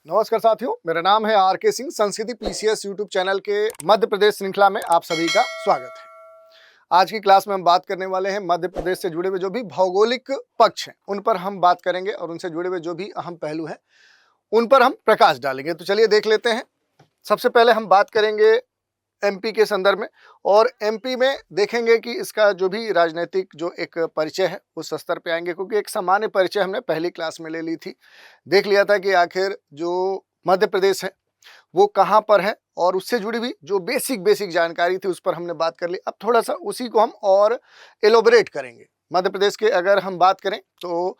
नमस्कार साथियों, मेरा नाम है आर.के. सिंह। संस्कृति पीसीएस यूट्यूब चैनल के मध्य प्रदेश श्रृंखला में आप सभी का स्वागत है। आज की क्लास में हम बात करने वाले हैं मध्य प्रदेश से जुड़े हुए जो भी भौगोलिक पक्ष हैं उन पर हम बात करेंगे और उनसे जुड़े हुए जो भी अहम पहलू हैं उन पर हम प्रकाश डालेंगे। तो चलिए देख लेते हैं। सबसे पहले हम बात करेंगे एमपी के संदर्भ में, और एमपी में देखेंगे कि इसका जो भी राजनीतिक जो एक परिचय है उस स्तर पे आएंगे, क्योंकि एक सामान्य परिचय हमने पहली क्लास में ले ली थी। देख लिया था कि आखिर जो मध्य प्रदेश है वो कहाँ पर है और उससे जुड़ी हुई जो बेसिक जानकारी थी उस पर हमने बात कर ली। अब थोड़ा सा उसी को हम और एलोबरेट करेंगे। मध्य प्रदेश के अगर हम बात करें तो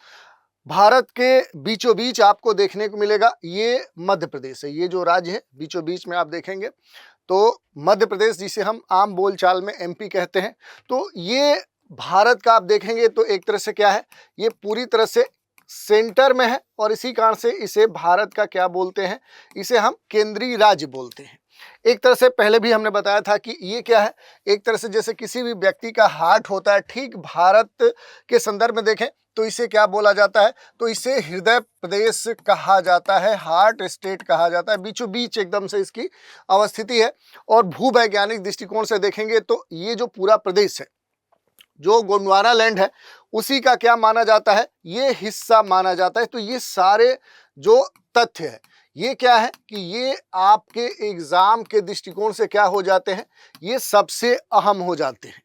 भारत के बीचों बीच आपको देखने को मिलेगा ये मध्य प्रदेश है। ये जो राज्य है बीचों बीच में आप देखेंगे तो मध्य प्रदेश, जिसे हम आम बोलचाल में एमपी कहते हैं, तो ये भारत का आप देखेंगे तो एक तरह से क्या है, ये पूरी तरह से सेंटर में है और इसी कारण से इसे भारत का क्या बोलते हैं, इसे हम केंद्रीय राज्य बोलते हैं। एक तरह से पहले भी हमने बताया था कि ये क्या है, एक तरह से जैसे किसी भी व्यक्ति का हार्ट होता है, ठीक भारत के संदर्भ में देखें तो इसे क्या बोला जाता है, तो इसे हृदय प्रदेश कहा जाता है, हार्ट स्टेट कहा जाता है। बीचों बीच एकदम से इसकी अवस्थिति है। और भूवैज्ञानिक दृष्टिकोण से देखेंगे तो ये जो पूरा प्रदेश है, जो गोंडवाना लैंड है, उसी का क्या माना जाता है, ये हिस्सा माना जाता है। तो ये सारे जो तथ्य है ये क्या है कि ये आपके एग्जाम के दृष्टिकोण से क्या हो जाते हैं, ये सबसे अहम हो जाते हैं।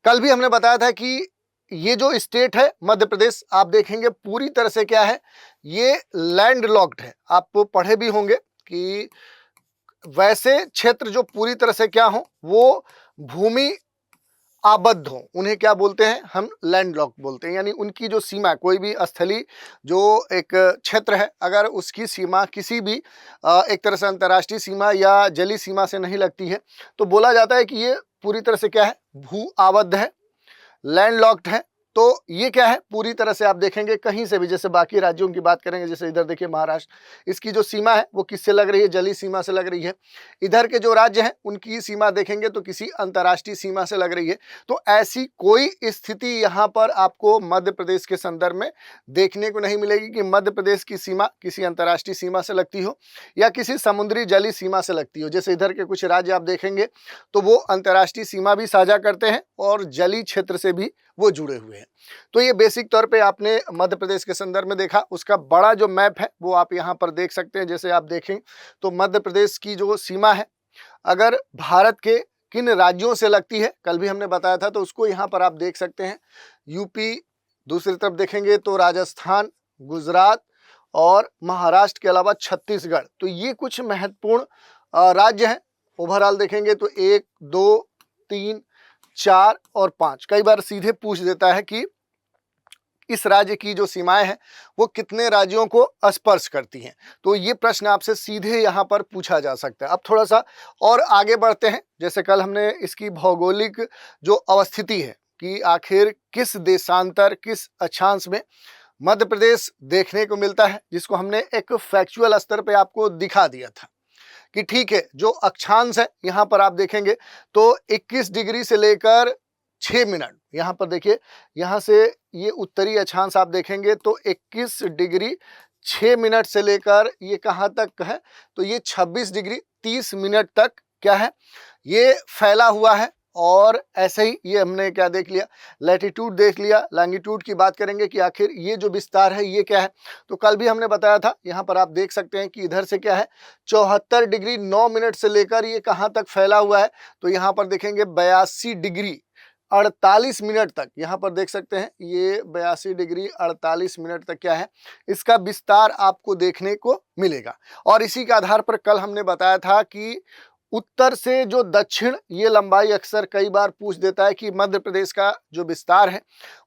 कल भी हमने बताया था कि ये जो स्टेट है मध्य प्रदेश, आप देखेंगे पूरी तरह से क्या है, ये लैंड लॉक्ड है। आप पढ़े भी होंगे कि वैसे क्षेत्र जो पूरी तरह से क्या हो, वो भूमि आबद्ध हो, उन्हें क्या बोलते हैं, हम लैंड लॉक बोलते हैं। यानी उनकी जो सीमा, कोई भी स्थलीय जो एक क्षेत्र है, अगर उसकी सीमा किसी भी एक तरह से अंतर्राष्ट्रीय सीमा या जलीय सीमा से नहीं लगती है तो बोला जाता है कि ये पूरी तरह से क्या है, भू आबद्ध है, लैंड लॉक्ड है। तो ये क्या है, पूरी तरह से आप देखेंगे कहीं से भी, जैसे बाकी राज्यों की बात करेंगे, जैसे इधर देखिए महाराष्ट्र, इसकी जो सीमा है वो किससे लग रही है, जलीय सीमा से लग रही है। इधर के जो राज्य हैं उनकी सीमा देखेंगे तो किसी अंतर्राष्ट्रीय सीमा से लग रही है। तो ऐसी कोई स्थिति यहाँ पर आपको मध्य प्रदेश के संदर्भ में देखने को नहीं मिलेगी कि मध्य प्रदेश की सीमा किसी अंतर्राष्ट्रीय सीमा से लगती हो या किसी समुद्री जलीय सीमा से लगती हो। जैसे इधर के कुछ राज्य आप देखेंगे तो वो अंतर्राष्ट्रीय सीमा भी साझा करते हैं और जलीय क्षेत्र से भी वो जुड़े हुए हैं। तो ये बेसिक तौर पे आपने मध्य प्रदेश के संदर्भ में देखा। उसका बड़ा जो मैप है वो आप यहाँ पर देख सकते हैं। जैसे आप देखें तो मध्य प्रदेश की जो सीमा है अगर भारत के किन राज्यों से लगती है, कल भी हमने बताया था, तो उसको यहाँ पर आप देख सकते हैं। यूपी, दूसरी तरफ देखेंगे तो राजस्थान, गुजरात और महाराष्ट्र के अलावा छत्तीसगढ़। तो ये कुछ महत्वपूर्ण राज्य हैं। ओवरऑल देखेंगे तो 1, 2, 3, 4 और 5 कई बार सीधे पूछ देता है कि इस राज्य की जो सीमाएं हैं वो कितने राज्यों को स्पर्श करती हैं। तो ये प्रश्न आपसे सीधे यहाँ पर पूछा जा सकता है। अब थोड़ा सा और आगे बढ़ते हैं। जैसे कल हमने इसकी भौगोलिक जो अवस्थिति है कि आखिर किस देशांतर, किस अक्षांश में मध्य प्रदेश देखने को मिलता है, जिसको हमने एक फैक्चुअल स्तर पे आपको दिखा दिया था कि ठीक है, जो अक्षांश है यहाँ पर आप देखेंगे तो 21 डिग्री से लेकर 6 मिनट, यहाँ पर देखिए, यहाँ से ये उत्तरी अक्षांश आप देखेंगे तो 21 डिग्री 6 मिनट से लेकर ये कहाँ तक है, तो ये 26 डिग्री 30 मिनट तक क्या है, ये फैला हुआ है। और ऐसे ही ये हमने क्या देख लिया, लैटिट्यूड देख लिया। लॉन्गिट्यूड की बात करेंगे कि आखिर ये जो विस्तार है ये क्या है, तो कल भी हमने बताया था। यहाँ पर आप देख सकते हैं कि इधर से क्या है, 74 डिग्री 9 मिनट से लेकर ये कहाँ तक फैला हुआ है, तो यहाँ पर देखेंगे 82 डिग्री 48 मिनट तक, यहाँ पर देख सकते हैं ये 82 डिग्री 48 मिनट तक क्या है, इसका विस्तार आपको देखने को मिलेगा। और इसी के आधार पर कल हमने बताया था कि उत्तर से जो दक्षिण, ये लंबाई अक्सर कई बार पूछ देता है कि मध्य प्रदेश का जो विस्तार है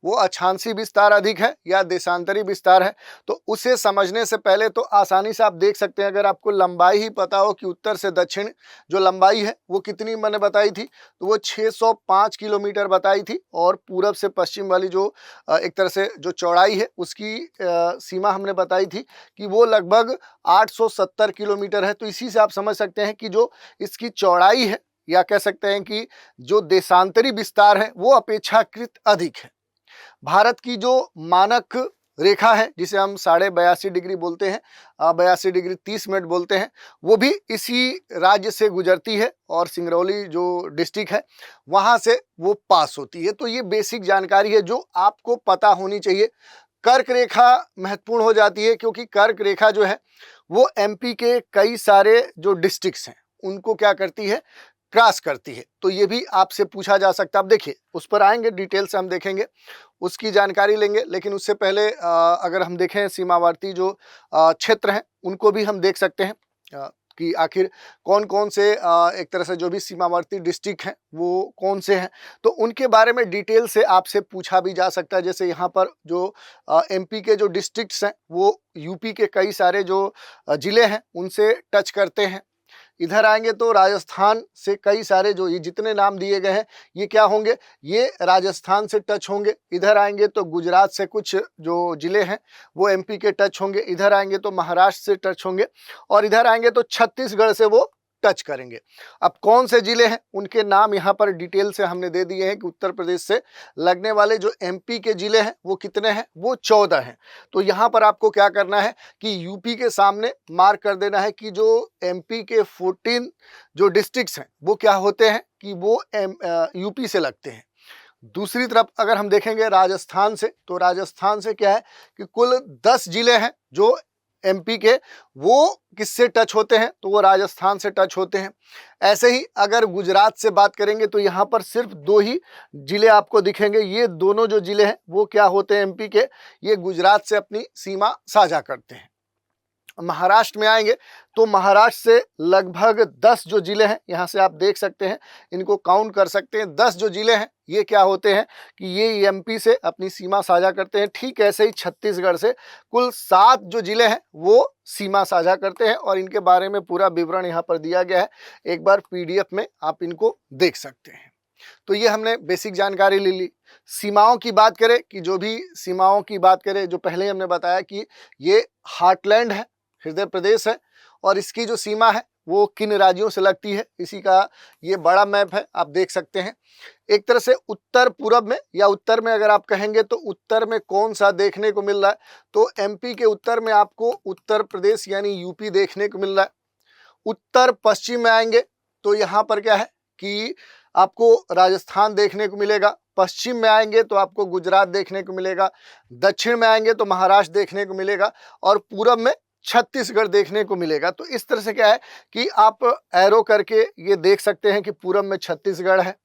वो अक्षांशीय विस्तार अधिक है या देशांतरी विस्तार है। तो उसे समझने से पहले तो आसानी से आप देख सकते हैं, अगर आपको लंबाई ही पता हो कि उत्तर से दक्षिण जो लंबाई है वो कितनी मैंने बताई थी, तो वो 605 किलोमीटर बताई थी। और पूरब से पश्चिम वाली जो एक तरह से जो चौड़ाई है उसकी सीमा हमने बताई थी कि वो लगभग 870 किलोमीटर है। तो इसी से आप समझ सकते हैं कि जो इसकी चौड़ाई है, या कह सकते हैं कि जो देशांतरी विस्तार है वो अपेक्षाकृत अधिक है। भारत की जो मानक रेखा है जिसे हम 82.5 डिग्री बोलते हैं, 82 डिग्री 30 मिनट बोलते हैं, वो भी इसी राज्य से गुजरती है और सिंगरौली जो डिस्ट्रिक्ट है वहाँ से वो पास होती है। तो ये बेसिक जानकारी है जो आपको पता होनी चाहिए। कर्क रेखा महत्वपूर्ण हो जाती है क्योंकि कर्क रेखा जो है वो एमपी के कई सारे जो डिस्ट्रिक्ट्स हैं उनको क्या करती है, क्रॉस करती है। तो ये भी आपसे पूछा जा सकता है। अब देखिए उस पर आएंगे, डिटेल से हम देखेंगे, उसकी जानकारी लेंगे। लेकिन उससे पहले अगर हम देखें सीमावर्ती जो क्षेत्र हैं उनको भी हम देख सकते हैं कि आखिर कौन कौन से एक तरह से जो भी सीमावर्ती डिस्ट्रिक्ट हैं वो कौन से हैं, तो उनके बारे में डिटेल से आपसे पूछा भी जा सकता है। जैसे यहाँ पर जो एमपी के जो डिस्ट्रिक्ट्स हैं वो यूपी के कई सारे जो ज़िले हैं उनसे टच करते हैं। इधर आएंगे तो राजस्थान से कई सारे जो ये जितने नाम दिए गए हैं ये क्या होंगे, ये राजस्थान से टच होंगे। इधर आएंगे तो गुजरात से कुछ जो ज़िले हैं वो एमपी के टच होंगे। इधर आएंगे तो महाराष्ट्र से टच होंगे और इधर आएंगे तो छत्तीसगढ़ से वो टच करेंगे। अब कौन से ज़िले हैं उनके नाम यहाँ पर डिटेल से हमने दे दिए हैं कि उत्तर प्रदेश से लगने वाले जो एमपी के ज़िले हैं वो कितने हैं, वो 14 हैं। तो यहाँ पर आपको क्या करना है कि यूपी के सामने मार्क कर देना है कि जो एमपी के 14 जो डिस्ट्रिक्ट्स हैं वो क्या होते हैं कि वो यूपी से लगते हैं। दूसरी तरफ अगर हम देखेंगे राजस्थान से, तो राजस्थान से क्या है कि कुल 10 ज़िले हैं जो एमपी के, वो किससे टच होते हैं, तो वो राजस्थान से टच होते हैं। ऐसे ही अगर गुजरात से बात करेंगे तो यहाँ पर सिर्फ 2 ही ज़िले आपको दिखेंगे। ये दोनों जो ज़िले हैं वो क्या होते हैं एमपी के, ये गुजरात से अपनी सीमा साझा करते हैं। महाराष्ट्र में आएंगे तो महाराष्ट्र से लगभग 10 जो ज़िले हैं, यहाँ से आप देख सकते हैं, इनको काउंट कर सकते हैं। 10 जो ज़िले हैं ये क्या होते हैं कि ये एमपी से अपनी सीमा साझा करते हैं। ठीक ऐसे ही छत्तीसगढ़ से कुल 7 जो ज़िले हैं वो सीमा साझा करते हैं और इनके बारे में पूरा विवरण यहाँ पर दिया गया है। एक बार पीडीएफ में आप इनको देख सकते हैं। तो ये हमने बेसिक जानकारी ले ली। सीमाओं की बात करें कि जो भी सीमाओं की बात करें, जो पहले हमने बताया कि ये हार्टलैंड है, हृदय प्रदेश है, और इसकी जो सीमा है वो किन राज्यों से लगती है, इसी का ये बड़ा मैप है, आप देख सकते हैं। एक तरह से उत्तर पूर्व में या उत्तर में अगर आप कहेंगे तो उत्तर में कौन सा देखने को मिल रहा है, तो एमपी के उत्तर में आपको उत्तर प्रदेश यानी यूपी देखने को मिल रहा है। उत्तर पश्चिम में आएंगे तो यहाँ पर क्या है कि आपको राजस्थान देखने को मिलेगा। पश्चिम में आएंगे तो आपको गुजरात देखने को मिलेगा। दक्षिण में आएंगे तो महाराष्ट्र देखने को मिलेगा और पूरब में छत्तीसगढ़ देखने को मिलेगा। तो इस तरह से क्या है कि आप एरो करके ये देख सकते हैं कि पूरब में छत्तीसगढ़ है।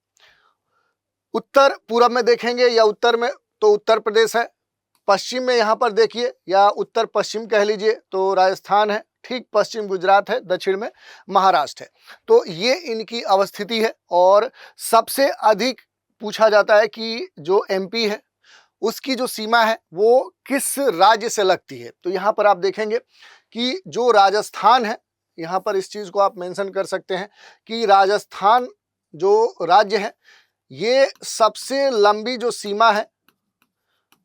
उत्तर पूरब में देखेंगे या उत्तर में तो उत्तर प्रदेश है। पश्चिम में यहाँ पर देखिए या उत्तर पश्चिम कह लीजिए तो राजस्थान है। ठीक पश्चिम गुजरात है, दक्षिण में महाराष्ट्र है। तो ये इनकी अवस्थिति है और सबसे अधिक पूछा जाता है कि जो एमपी है उसकी जो सीमा है वो किस राज्य से लगती है। तो यहाँ पर आप देखेंगे कि जो राजस्थान है, यहाँ पर इस चीज़ को आप मेंशन कर सकते हैं कि राजस्थान जो राज्य है ये सबसे लंबी जो सीमा है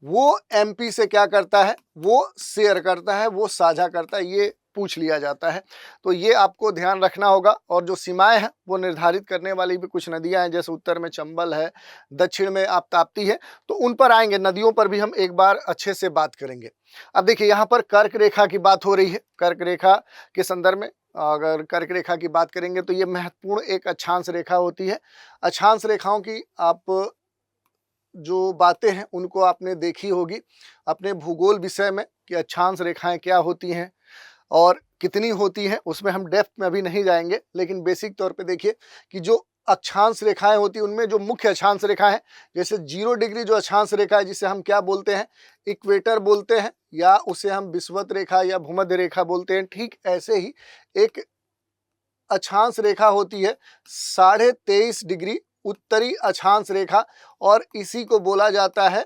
वो एमपी से क्या करता है, वो शेयर करता है, वो साझा करता है, ये पूछ लिया जाता है। तो ये आपको ध्यान रखना होगा। और जो सीमाएं हैं वो निर्धारित करने वाली भी कुछ नदियां हैं, जैसे उत्तर में चंबल है, दक्षिण में आप ताप्ती है, तो उन पर आएंगे। नदियों पर भी हम एक बार अच्छे से बात करेंगे। अब देखिए यहाँ पर कर्क रेखा की बात हो रही है। कर्क रेखा के संदर्भ में अगर कर्क रेखा की बात करेंगे तो ये महत्वपूर्ण एक अक्षांश रेखा होती है। अक्षांश रेखाओं की आप जो बातें हैं उनको आपने देखी होगी अपने भूगोल विषय में कि अक्षांश रेखाएं क्या होती हैं और कितनी होती हैं, उसमें हम डेप्थ में अभी नहीं जाएंगे। लेकिन बेसिक तौर पे देखिए कि जो अक्षांश रेखाएं होती हैं उनमें जो मुख्य अक्षांश रेखा है, जैसे 0 डिग्री जो अक्षांश रेखा है जिसे हम क्या बोलते हैं, इक्वेटर बोलते हैं, या उसे हम विषुवत रेखा या भूमध्य रेखा बोलते हैं। ठीक ऐसे ही एक अक्षांश रेखा होती है 23.5 डिग्री उत्तरी अक्षांश रेखा, और इसी को बोला जाता है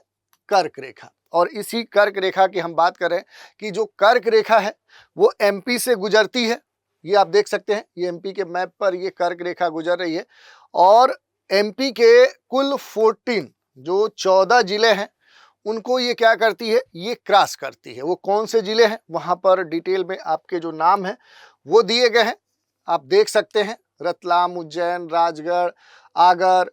कर्क रेखा। और इसी कर्क रेखा की हम बात करें कि जो कर्क रेखा है वो एमपी से गुजरती है। ये आप देख सकते हैं, ये एमपी के मैप पर ये कर्क रेखा गुजर रही है और एमपी के कुल 14 जो 14 जिले हैं उनको ये क्या करती है, ये क्रॉस करती है। वो कौन से जिले हैं वहाँ पर डिटेल में आपके जो नाम हैं वो दिए गए हैं, आप देख सकते हैं। रतलाम, उज्जैन, राजगढ़, आगर,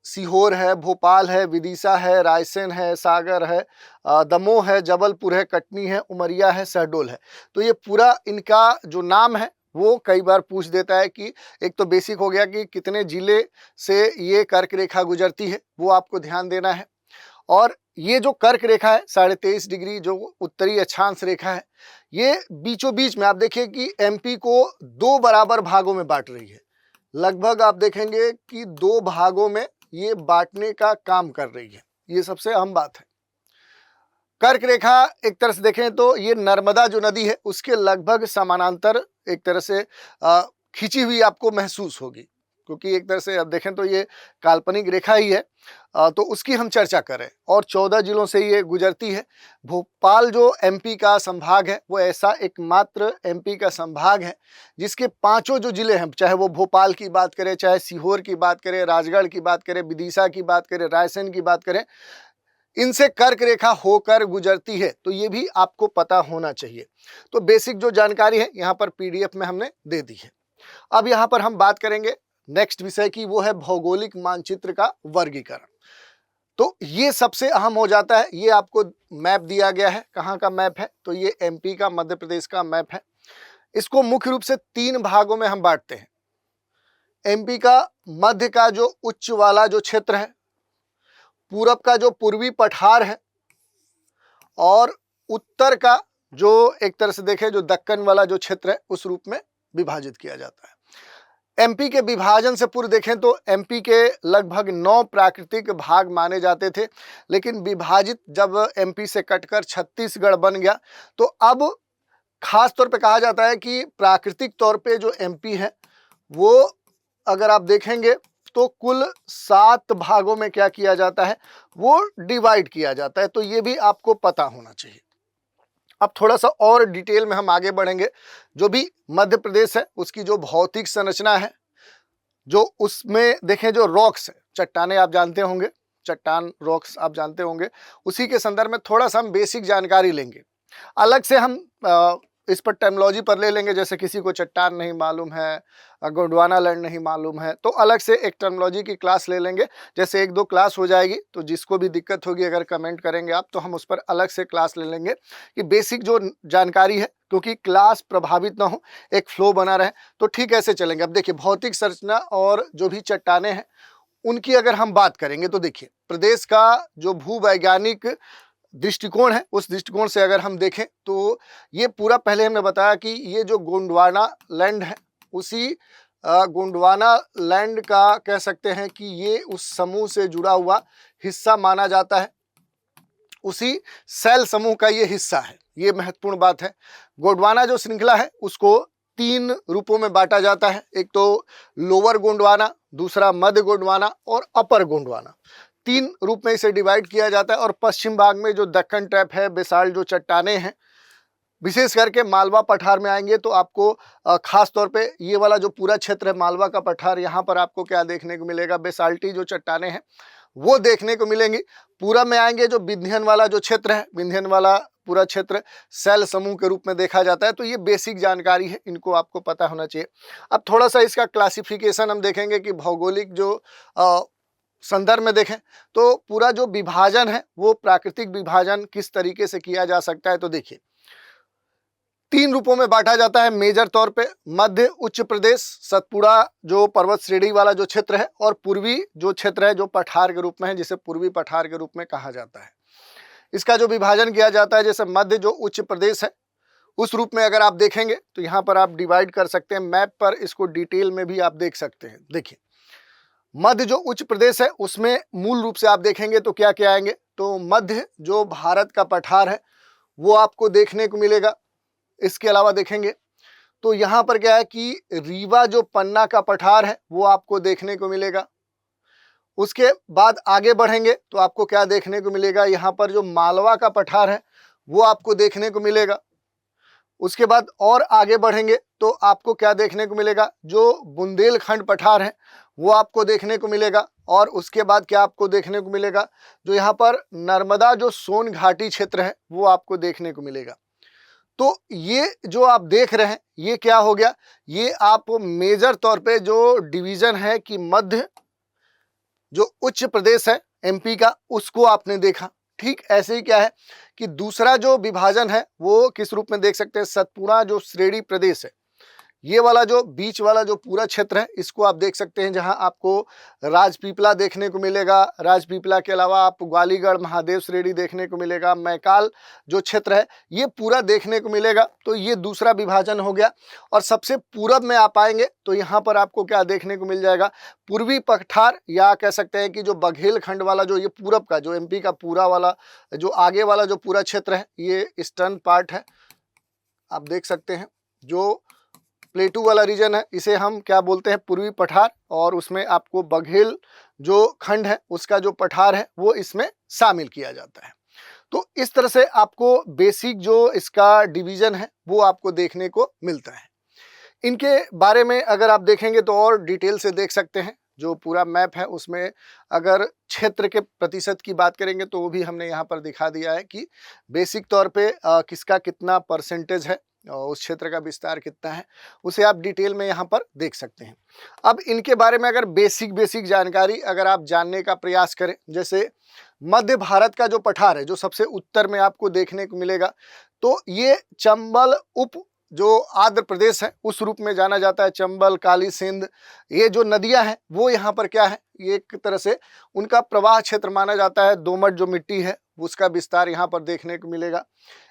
सीहोर है, भोपाल है, विदिशा है, रायसेन है, सागर है, दमोह है, जबलपुर है, कटनी है, उमरिया है, शहडोल है। तो ये पूरा इनका जो नाम है वो कई बार पूछ देता है कि एक तो बेसिक हो गया कि कितने जिले से ये कर्क रेखा गुजरती है, वो आपको ध्यान देना है। और ये जो कर्क रेखा है 23.5 डिग्री जो उत्तरी अक्षांश रेखा है, ये बीचों बीच में आप देखिए कि एमपी को 2 बराबर भागों में बांट रही है। लगभग आप देखेंगे कि 2 भागों में ये बांटने का काम कर रही है। ये सबसे अहम बात है। कर्क रेखा एक तरह से देखें तो ये नर्मदा जो नदी है उसके लगभग समानांतर एक तरह से खींची हुई आपको महसूस होगी, क्योंकि एक तरह से अब देखें तो ये काल्पनिक रेखा ही है। तो उसकी हम चर्चा करें और 14 जिलों से ये गुजरती है। भोपाल जो एमपी का संभाग है वो ऐसा एकमात्र एमपी का संभाग है जिसके 5 जो जिले हैं, चाहे वो भोपाल की बात करें, चाहे सीहोर की बात करें, राजगढ़ की बात करें, विदिशा की बात करें, रायसेन की बात करें, इनसे कर्क रेखा होकर गुजरती है। तो ये भी आपको पता होना चाहिए। तो बेसिक जो जानकारी है यहाँ पर पीडीएफ में हमने दे दी है। अब यहाँ पर हम बात करेंगे नेक्स्ट विषय की, वो है भौगोलिक मानचित्र का वर्गीकरण। तो ये सबसे अहम हो जाता है। ये आपको मैप दिया गया है, कहाँ का मैप है, तो ये एमपी का, मध्य प्रदेश का मैप है। इसको मुख्य रूप से 3 भागों में हम बांटते हैं। एमपी का मध्य का जो उच्च वाला जो क्षेत्र है, पूरब का जो पूर्वी पठार है, और उत्तर का जो एक तरह से देखें जो दक्कन वाला जो क्षेत्र है, उस रूप में विभाजित किया जाता है। एमपी के विभाजन से पूर्व देखें तो एमपी के लगभग 9 प्राकृतिक भाग माने जाते थे, लेकिन विभाजित जब एमपी से कटकर छत्तीसगढ़ बन गया तो अब खास तौर पे कहा जाता है कि प्राकृतिक तौर पे जो एमपी है वो अगर आप देखेंगे तो कुल 7 भागों में क्या किया जाता है, वो डिवाइड किया जाता है। तो ये भी आपको पता होना चाहिए। अब थोड़ा सा और डिटेल में हम आगे बढ़ेंगे। जो भी मध्य प्रदेश है उसकी जो भौतिक संरचना है, जो उसमें देखें जो रॉक्स है, चट्टाने आप जानते होंगे, चट्टान रॉक्स आप जानते होंगे, उसी के संदर्भ में थोड़ा सा हम बेसिक जानकारी लेंगे। अलग से हम इस पर टर्मिनोलॉजी पर ले लेंगे। जैसे किसी को चट्टान नहीं मालूम है, गोंडवाना लैंड नहीं मालूम है, तो अलग से एक टर्मिनोलॉजी की क्लास ले लेंगे। जैसे 1-2 क्लास हो जाएगी, तो जिसको भी दिक्कत होगी अगर कमेंट करेंगे आप, तो हम उस पर अलग से क्लास ले लेंगे कि बेसिक जो जानकारी है, क्योंकि क्लास प्रभावित ना हो, एक फ्लो बना रहे, तो ठीक ऐसे चलेंगे। अब देखिए भौतिक संरचना और जो भी चट्टाने हैं उनकी अगर हम बात करेंगे तो देखिए प्रदेश का जो भूवैज्ञानिक दृष्टिकोण है, उस दृष्टिकोण से अगर हम देखें तो ये पूरा पहले हमने बताया कि ये जो गोंडवाना लैंड है, उसी गोंडवाना लैंड का कह सकते हैं कि ये उस समूह से जुड़ा हुआ हिस्सा माना जाता है, उसी सेल समूह का ये हिस्सा है। ये महत्वपूर्ण बात है। गोंडवाना जो श्रृंखला है उसको 3 रूपों में बांटा जाता है। एक तो लोअर गोंडवाना, दूसरा मध्य गोंडवाना और अपर गोंडवाना, 3 रूप में इसे डिवाइड किया जाता है। और पश्चिम भाग में जो दक्कन ट्रैप है, बेसाल्ट जो चट्टाने हैं, विशेष करके मालवा पठार में आएंगे तो आपको खास तौर पे ये वाला जो पूरा क्षेत्र है मालवा का पठार, यहाँ पर आपको क्या देखने को मिलेगा, बेसाल्टी जो चट्टाने हैं वो देखने को मिलेंगी। पूरब में आएंगे जो विंध्यन वाला जो क्षेत्र है, विंध्यन वाला पूरा क्षेत्र सेल समूह के रूप में देखा जाता है। तो ये बेसिक जानकारी है, इनको आपको पता होना चाहिए। अब थोड़ा सा इसका क्लासिफिकेशन हम देखेंगे कि भौगोलिक जो संदर्भ में देखें तो पूरा जो विभाजन है वो प्राकृतिक विभाजन किस तरीके से किया जा सकता है। तो देखिए 3 रूपों में बांटा जाता है मेजर तौर पे। मध्य उच्च प्रदेश, सतपुड़ा जो पर्वत श्रेणी वाला जो क्षेत्र है, और पूर्वी जो क्षेत्र है जो पठार के रूप में है, जिसे पूर्वी पठार के रूप में कहा जाता है। इसका जो विभाजन किया जाता है, जैसे मध्य जो उच्च प्रदेश है उस रूप में अगर आप देखेंगे तो यहाँ पर आप डिवाइड कर सकते हैं। मैप पर इसको डिटेल में भी आप देख सकते हैं। देखिए मध्य जो उच्च प्रदेश है उसमें मूल रूप से आप देखेंगे तो क्या क्या आएंगे, तो मध्य जो भारत का पठार है वो आपको देखने को मिलेगा। इसके अलावा देखेंगे तो यहाँ पर क्या है कि रीवा जो पन्ना का पठार है वो आपको देखने को मिलेगा। उसके बाद आगे बढ़ेंगे तो आपको क्या देखने को मिलेगा, यहाँ पर जो मालवा का पठार है वो आपको देखने को मिलेगा। उसके बाद और आगे बढ़ेंगे तो आपको क्या देखने को मिलेगा, जो बुंदेलखंड पठार है वो आपको देखने को मिलेगा। और उसके बाद क्या आपको देखने को मिलेगा, जो यहाँ पर नर्मदा जो सोन घाटी क्षेत्र है वो आपको देखने को मिलेगा। तो ये जो आप देख रहे हैं ये क्या हो गया, ये आप मेजर तौर पे जो डिवीजन है कि मध्य जो उच्च प्रदेश है एमपी का, उसको आपने देखा। ठीक ऐसे ही क्या है कि दूसरा जो विभाजन है वो किस रूप में देख सकते हैं, सतपुड़ा जो श्रेणी प्रदेश है, ये वाला जो बीच वाला जो पूरा क्षेत्र है, इसको आप देख सकते हैं, जहां आपको राजपीपला देखने को मिलेगा। राजपीपला के अलावा आप ग्वालीगढ़ महादेव श्रेणी देखने को मिलेगा। मैकाल जो क्षेत्र है ये पूरा देखने को मिलेगा। तो ये दूसरा विभाजन हो गया। और सबसे पूरब में आप आएंगे तो यहाँ पर आपको क्या देखने को मिल जाएगा, पूर्वी पठार, या कह सकते हैं कि जो बघेलखंड वाला जो ये पूरब का जो एमपी का पूरा वाला जो आगे वाला जो पूरा क्षेत्र है, ये ईस्टर्न पार्ट है। आप देख सकते हैं जो प्लेटू वाला रीजन है इसे हम क्या बोलते हैं, पूर्वी पठार, और उसमें आपको बघेल जो खंड है उसका जो पठार है वो इसमें शामिल किया जाता है। तो इस तरह से आपको बेसिक जो इसका डिवीजन है वो आपको देखने को मिलता है। इनके बारे में अगर आप देखेंगे तो और डिटेल से देख सकते हैं। जो पूरा मैप है उसमें अगर क्षेत्र के प्रतिशत की बात करेंगे तो वो भी हमने यहाँ पर दिखा दिया है कि बेसिक तौर पे किसका कितना परसेंटेज है और उस क्षेत्र का विस्तार कितना है, उसे आप डिटेल में यहाँ पर देख सकते हैं। अब इनके बारे में अगर बेसिक जानकारी अगर आप जानने का प्रयास करें, जैसे मध्य भारत का जो पठार है जो सबसे उत्तर में आपको देखने को मिलेगा, तो ये चंबल उप जो आंध्र प्रदेश है उस रूप में जाना जाता है। चंबल, काली सिंध, ये जो नदियां हैं वो यहाँ पर क्या है, ये एक तरह से उनका प्रवाह क्षेत्र माना जाता है। दोमट जो मिट्टी है उसका विस्तार यहाँ पर देखने को मिलेगा।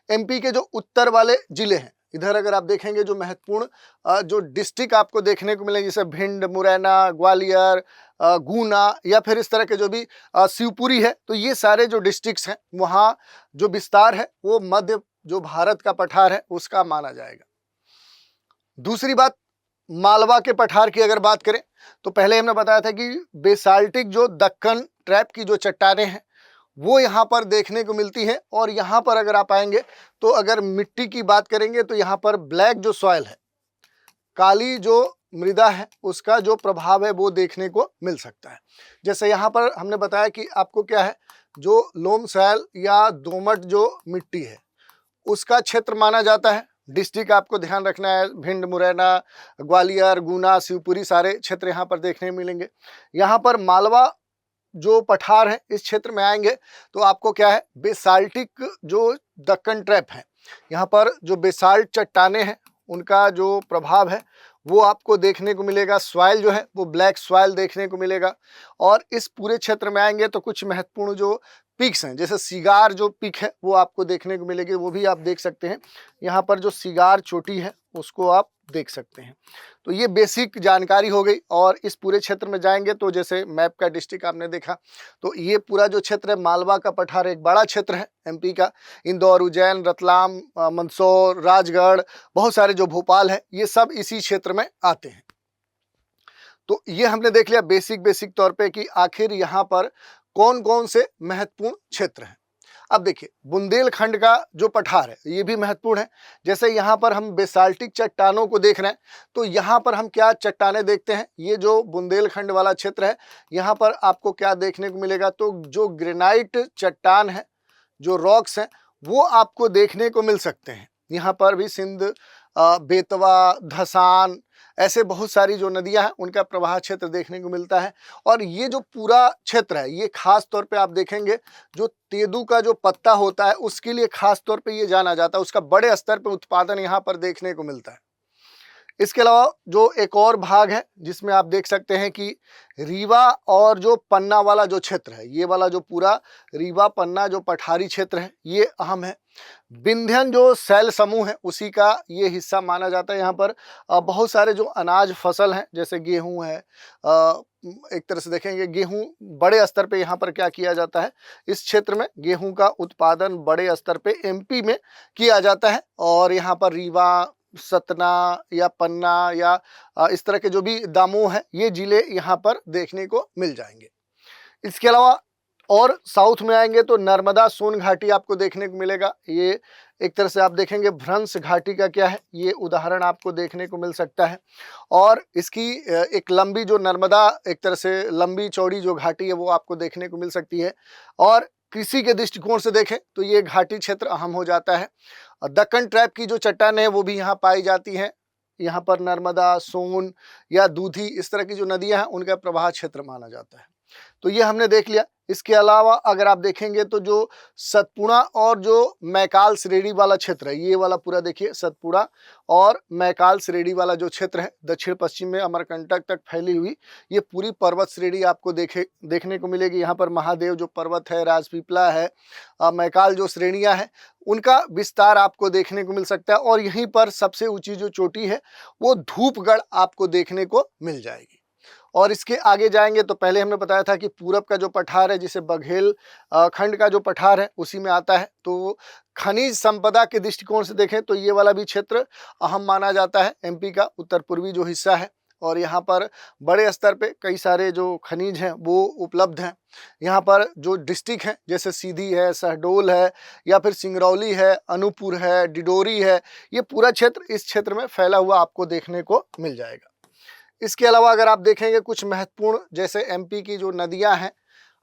एमपी के जो उत्तर वाले जिले हैं, इधर अगर आप देखेंगे जो महत्वपूर्ण जो डिस्ट्रिक्ट आपको देखने को मिलेंगे, जैसे भिंड, मुरैना, ग्वालियर, गुना, या फिर इस तरह के जो भी शिवपुरी है, तो ये सारे जो डिस्ट्रिक्ट्स हैं वहाँ जो विस्तार है वो मध्य जो भारत का पठार है उसका माना जाएगा। दूसरी बात, मालवा के पठार की अगर बात करें तो पहले हमने बताया था कि बेसाल्टिक जो दक्कन ट्रैप की जो चट्टानें हैं वो यहाँ पर देखने को मिलती है। और यहाँ पर अगर आप आएंगे तो अगर मिट्टी की बात करेंगे तो यहाँ पर ब्लैक जो सॉइल है, काली जो मृदा है, उसका जो प्रभाव है वो देखने को मिल सकता है। जैसे यहाँ पर हमने बताया कि आपको क्या है, जो लोम सॉइल या दोमट जो मिट्टी है उसका क्षेत्र माना जाता है। डिस्ट्रिक्ट आपको ध्यान रखना है, भिंड, मुरैना, ग्वालियर, गुना, शिवपुरी सारे क्षेत्र यहाँ पर देखने मिलेंगे। यहाँ पर मालवा जो पठार है इस क्षेत्र में आएंगे तो आपको क्या है, बेसाल्टिक जो दक्कन ट्रैप है, यहाँ पर जो बेसाल्ट चट्टाने हैं उनका जो प्रभाव है वो आपको देखने को मिलेगा। सॉइल जो है वो ब्लैक सॉइल देखने को मिलेगा। और इस पूरे क्षेत्र में आएंगे तो कुछ महत्वपूर्ण जो पीक्स हैं, जैसे सिगार जो पीक है वो आपको देखने को मिलेगी, वो भी आप देख सकते हैं। यहाँ पर जो सिगार चोटी है उसको आप देख सकते हैं। तो ये बेसिक जानकारी हो गई। और इस पूरे क्षेत्र में जाएंगे तो जैसे मैप का डिस्ट्रिक्ट आपने देखा, तो ये पूरा जो क्षेत्र है मालवा का पठार एक बड़ा क्षेत्र है एमपी का। इंदौर, उज्जैन, रतलाम, मंदसौर, राजगढ़, बहुत सारे जो भोपाल है, ये सब इसी क्षेत्र में आते हैं। तो ये हमने देख लिया बेसिक तौर पे कि आखिर यहाँ पर कौन कौन से महत्वपूर्ण क्षेत्र हैं। अब देखिए बुंदेलखंड का जो पठार है ये भी महत्वपूर्ण है। जैसे यहाँ पर हम बेसाल्टिक चट्टानों को देख रहे हैं, तो यहाँ पर हम क्या चट्टानें देखते हैं, ये जो बुंदेलखंड वाला क्षेत्र है यहाँ पर आपको क्या देखने को मिलेगा, तो जो ग्रेनाइट चट्टान है, जो रॉक्स हैं, वो आपको देखने को मिल सकते हैं। यहाँ पर भी सिंध, बेतवा, धसान, ऐसे बहुत सारी जो नदियां हैं उनका प्रवाह क्षेत्र देखने को मिलता है। और ये जो पूरा क्षेत्र है ये खास तौर पे आप देखेंगे जो तेंदू का जो पत्ता होता है उसके लिए खास तौर पे ये जाना जाता है, उसका बड़े स्तर पे उत्पादन यहाँ पर देखने को मिलता है। इसके अलावा जो एक और भाग है जिसमें आप देख सकते हैं कि रीवा और जो पन्ना वाला जो क्षेत्र है, ये वाला जो पूरा रीवा पन्ना जो पठारी क्षेत्र है ये अहम है। विंध्यन जो शैल समूह है उसी का ये हिस्सा माना जाता है। यहाँ पर बहुत सारे जो अनाज फसल हैं, जैसे गेहूं है, एक तरह से देखेंगे गेहूं बड़े स्तर पे यहाँ पर क्या किया जाता है, इस क्षेत्र में गेहूं का उत्पादन बड़े स्तर पे एमपी में किया जाता है। और यहाँ पर रीवा, सतना या पन्ना या इस तरह के जो भी दामोह है ये जिले यहाँ पर देखने को मिल जाएंगे। इसके अलावा और साउथ में आएंगे तो नर्मदा सोन घाटी आपको देखने को मिलेगा। ये एक तरह से आप देखेंगे भ्रंश घाटी का क्या है, ये उदाहरण आपको देखने को मिल सकता है। और इसकी एक लंबी जो नर्मदा एक तरह से लंबी चौड़ी जो घाटी है वो आपको देखने को मिल सकती है। और कृषि के दृष्टिकोण से देखें तो ये घाटी क्षेत्र अहम हो जाता है। दक्कन ट्रैप की जो चट्टानें हैं वो भी यहाँ पाई जाती हैं। यहाँ पर नर्मदा, सोन या दूधी, इस तरह की जो नदियाँ हैं उनका प्रवाह क्षेत्र माना जाता है। तो ये हमने देख लिया। इसके अलावा अगर आप देखेंगे तो जो सतपुड़ा और जो मैकाल श्रेणी वाला क्षेत्र है, ये वाला पूरा देखिए, सतपुड़ा और मैकाल श्रेणी वाला जो क्षेत्र है दक्षिण पश्चिम में अमरकंटक तक फैली हुई, ये पूरी पर्वत श्रेणी आपको देखने को मिलेगी। यहाँ पर महादेव जो पर्वत है, राजपीपला है, मैकाल जो श्रेणियाँ हैं उनका विस्तार आपको देखने को मिल सकता है। और यहीं पर सबसे ऊंची जो चोटी है वो धूपगढ़ आपको देखने को मिल जाएगी। और इसके आगे जाएंगे तो पहले हमने बताया था कि पूरब का जो पठार है, जिसे बघेल खंड का जो पठार है उसी में आता है। तो खनिज संपदा के दृष्टिकोण से देखें तो ये वाला भी क्षेत्र अहम माना जाता है। एमपी का उत्तर पूर्वी जो हिस्सा है, और यहाँ पर बड़े स्तर पे कई सारे जो खनिज हैं वो उपलब्ध हैं। यहाँ पर जो डिस्ट्रिक्ट हैं जैसे सीधी है, शहडोल है, या फिर सिंगरौली है, अनूपपुर है, डिडोरी है, ये पूरा क्षेत्र इस क्षेत्र में फैला हुआ आपको देखने को मिल जाएगा। इसके अलावा अगर आप देखेंगे कुछ महत्वपूर्ण, जैसे एमपी की जो नदियां हैं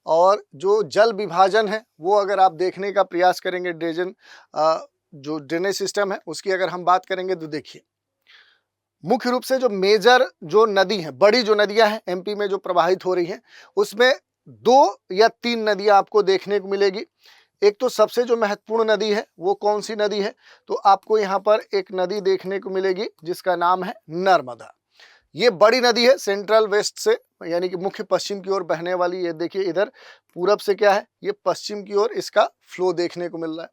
और जो जल विभाजन है, वो अगर आप देखने का प्रयास करेंगे, जो ड्रेनेज सिस्टम है उसकी अगर हम बात करेंगे तो देखिए, मुख्य रूप से जो मेजर जो नदी है, बड़ी जो नदियां हैं एमपी में जो प्रवाहित हो रही हैं, उसमें 2 या 3 नदियां आपको देखने को मिलेगी। एक तो सबसे जो महत्वपूर्ण नदी है वो कौन सी नदी है, तो आपको यहाँ पर एक नदी देखने को मिलेगी जिसका नाम है नर्मदा। ये बड़ी नदी है, सेंट्रल वेस्ट से यानी कि मुख्य पश्चिम की ओर बहने वाली। ये देखिए इधर पूरब से क्या है, ये पश्चिम की ओर इसका फ्लो देखने को मिल रहा है।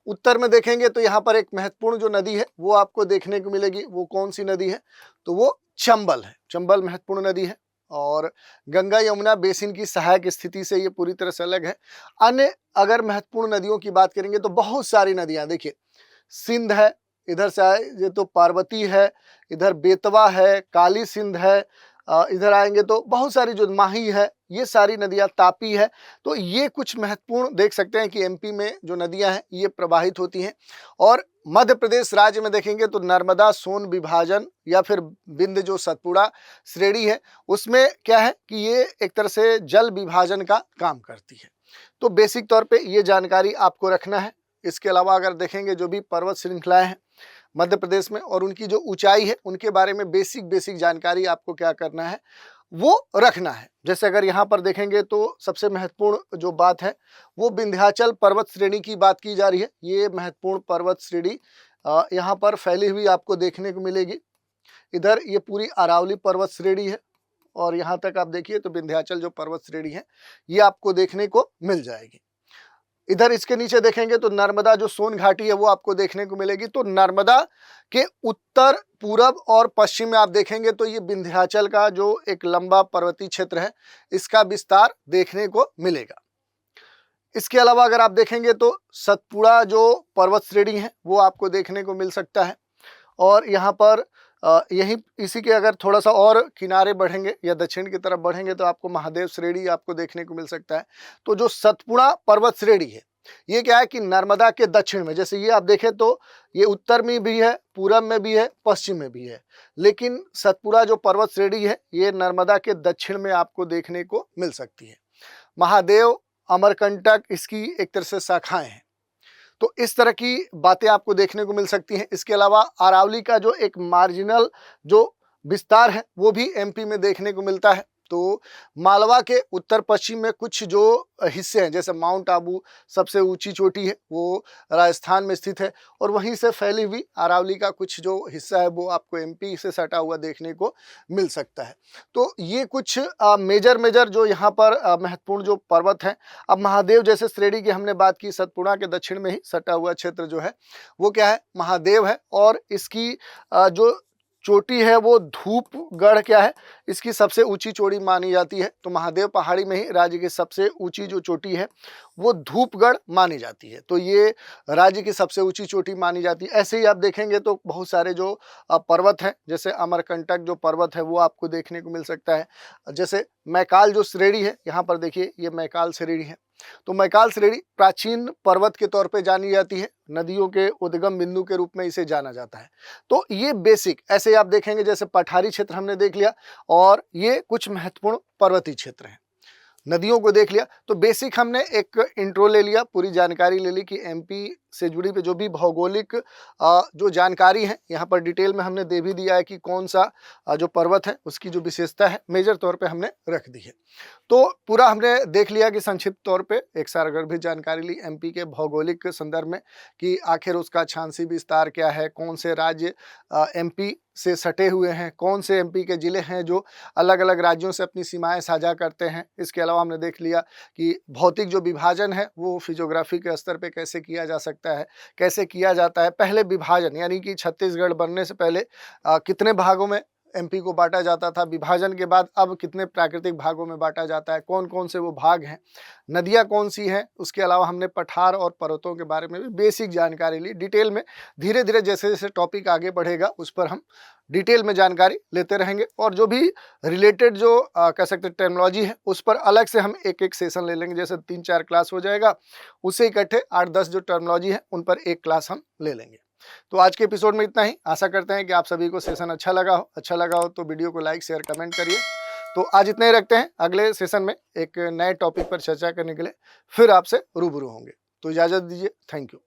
उत्तर में देखेंगे तो यहाँ पर एक महत्वपूर्ण जो नदी है वो आपको देखने को मिलेगी। वो कौन सी नदी है, तो वो चंबल है। चंबल महत्वपूर्ण नदी है और गंगा यमुना बेसिन की सहायक स्थिति से ये पूरी तरह से अलग है। अन्य अगर महत्वपूर्ण नदियों की बात करेंगे तो बहुत सारी नदियाँ, देखिए सिंध है, इधर से आए ये तो पार्वती है, इधर बेतवा है, काली सिंध है, इधर आएंगे तो बहुत सारी जो माही है, ये सारी नदियां, तापी है। तो ये कुछ महत्वपूर्ण देख सकते हैं कि एमपी में जो नदियां हैं ये प्रवाहित होती हैं। और मध्य प्रदेश राज्य में देखेंगे तो नर्मदा सोन विभाजन या फिर बिंद जो सतपुड़ा श्रेणी है उसमें क्या है कि ये एक तरह से जल विभाजन का काम करती है। तो बेसिक तौर पे ये जानकारी आपको रखना है। इसके अलावा अगर देखेंगे जो भी पर्वत श्रृंखलाएं हैं मध्य प्रदेश में और उनकी जो ऊंचाई है उनके बारे में बेसिक जानकारी आपको क्या करना है, वो रखना है। जैसे अगर यहाँ पर देखेंगे तो सबसे महत्वपूर्ण जो बात है वो विंध्याचल पर्वत श्रेणी की बात की जा रही है। ये महत्वपूर्ण पर्वत श्रेणी यहाँ पर फैली हुई आपको देखने को मिलेगी। इधर ये पूरी अरावली पर्वत श्रेणी है और यहाँ तक आप देखिए तो विंध्याचल जो पर्वत श्रेणी है ये आपको देखने को मिल जाएगी। इधर इसके नीचे देखेंगे तो नर्मदा जो सोन घाटी है वो आपको देखने को मिलेगी। तो नर्मदा के उत्तर, पूरब और पश्चिम में आप देखेंगे तो ये विंध्याचल का जो एक लंबा पर्वतीय क्षेत्र है इसका विस्तार देखने को मिलेगा। इसके अलावा अगर आप देखेंगे तो सतपुड़ा जो पर्वत श्रेणी है वो आपको देखने को मिल सकता है। और यहाँ पर यही इसी के अगर थोड़ा सा और किनारे बढ़ेंगे या दक्षिण की तरफ बढ़ेंगे तो आपको महादेव श्रेणी आपको देखने को मिल सकता है। तो जो सतपुड़ा पर्वत श्रेणी है ये क्या है कि नर्मदा के दक्षिण में, जैसे ये आप देखें तो ये उत्तर में भी है, पूरब में भी है, पश्चिम में भी है, लेकिन सतपुड़ा जो पर्वत श्रेणी है ये नर्मदा के दक्षिण में आपको देखने को मिल सकती है। महादेव, अमरकंटक इसकी एक तरह से शाखाएं हैं। तो इस तरह की बातें आपको देखने को मिल सकती हैं। इसके अलावा अरावली का जो एक मार्जिनल जो विस्तार है वो भी एमपी में देखने को मिलता है। तो मालवा के उत्तर पश्चिम में कुछ जो हिस्से हैं, जैसे माउंट आबू सबसे ऊंची चोटी है वो राजस्थान में स्थित है, और वहीं से फैली हुई अरावली का कुछ जो हिस्सा है वो आपको एमपी से सटा हुआ देखने को मिल सकता है। तो ये कुछ मेजर जो यहाँ पर महत्वपूर्ण जो पर्वत हैं। अब महादेव जैसे श्रेणी की हमने बात की, सतपुड़ा के दक्षिण में ही सटा हुआ क्षेत्र जो है वो क्या है, महादेव है। और इसकी जो चोटी है वो धूपगढ़ क्या है, इसकी सबसे ऊंची चोटी मानी जाती है। तो महादेव पहाड़ी में ही राज्य की सबसे ऊंची जो चोटी है वो धूपगढ़ मानी जाती है। तो ये राज्य की सबसे ऊंची चोटी मानी जाती है। ऐसे ही आप देखेंगे तो बहुत सारे जो पर्वत हैं, जैसे अमरकंटक जो पर्वत है वो आपको देखने को मिल सकता है। जैसे मैकाल जो श्रेणी है, यहाँ पर देखिए ये मैकाल श्रेणी है। तो मैकाल श्रेणी प्राचीन पर्वत के तौर पे जानी जाती है, नदियों के उद्गम बिंदु के रूप में इसे जाना जाता है। तो ये बेसिक ऐसे आप देखेंगे, जैसे पठारी क्षेत्र हमने देख लिया और ये कुछ महत्वपूर्ण पर्वतीय क्षेत्र हैं, नदियों को देख लिया। तो बेसिक हमने एक इंट्रो ले लिया, पूरी जानकारी ले ली कि एमपी से जुड़ी हुई जो भी भौगोलिक जो जानकारी है यहाँ पर डिटेल में हमने दे भी दिया है कि कौन सा जो पर्वत है उसकी जो विशेषता है मेजर तौर पे हमने रख दी है। तो पूरा हमने देख लिया कि संक्षिप्त तौर पे एक सारगर्भित जानकारी ली एमपी के भौगोलिक संदर्भ में कि आखिर उसका क्षांशीय विस्तार क्या है, कौन से राज्य एमपी से सटे हुए हैं, कौन से एमपी के जिले हैं जो अलग अलग राज्यों से अपनी सीमाएं साझा करते हैं। इसके अलावा हमने देख लिया कि भौतिक जो विभाजन है वो फिजियोग्राफी के स्तर पे कैसे किया जा सकता है, कैसे किया जाता है। पहले विभाजन यानी कि छत्तीसगढ़ बनने से पहले कितने भागों में एमपी को बांटा जाता था, विभाजन के बाद अब कितने प्राकृतिक भागों में बांटा जाता है, कौन कौन से वो भाग हैं, नदियाँ कौन सी हैं। उसके अलावा हमने पठार और पर्वतों के बारे में भी बेसिक जानकारी ली डिटेल में। धीरे धीरे जैसे जैसे टॉपिक आगे बढ़ेगा उस पर हम डिटेल में जानकारी लेते रहेंगे और जो भी रिलेटेड जो कह सकते हैं टेक्नोलॉजी है उस पर अलग से हम एक एक सेशन ले लेंगे। जैसे 3-4 क्लास हो जाएगा, उससे इकट्ठे 8-10 जो टर्मिनोलॉजी है उन पर एक क्लास हम ले लेंगे। तो आज के एपिसोड में इतना ही। आशा करते हैं कि आप सभी को सेशन अच्छा लगा हो तो वीडियो को लाइक शेयर कमेंट करिए। तो आज इतना ही रखते हैं, अगले सेशन में एक नए टॉपिक पर चर्चा करने के लिए फिर आपसे रूबरू होंगे। तो इजाज़त दीजिए, थैंक यू।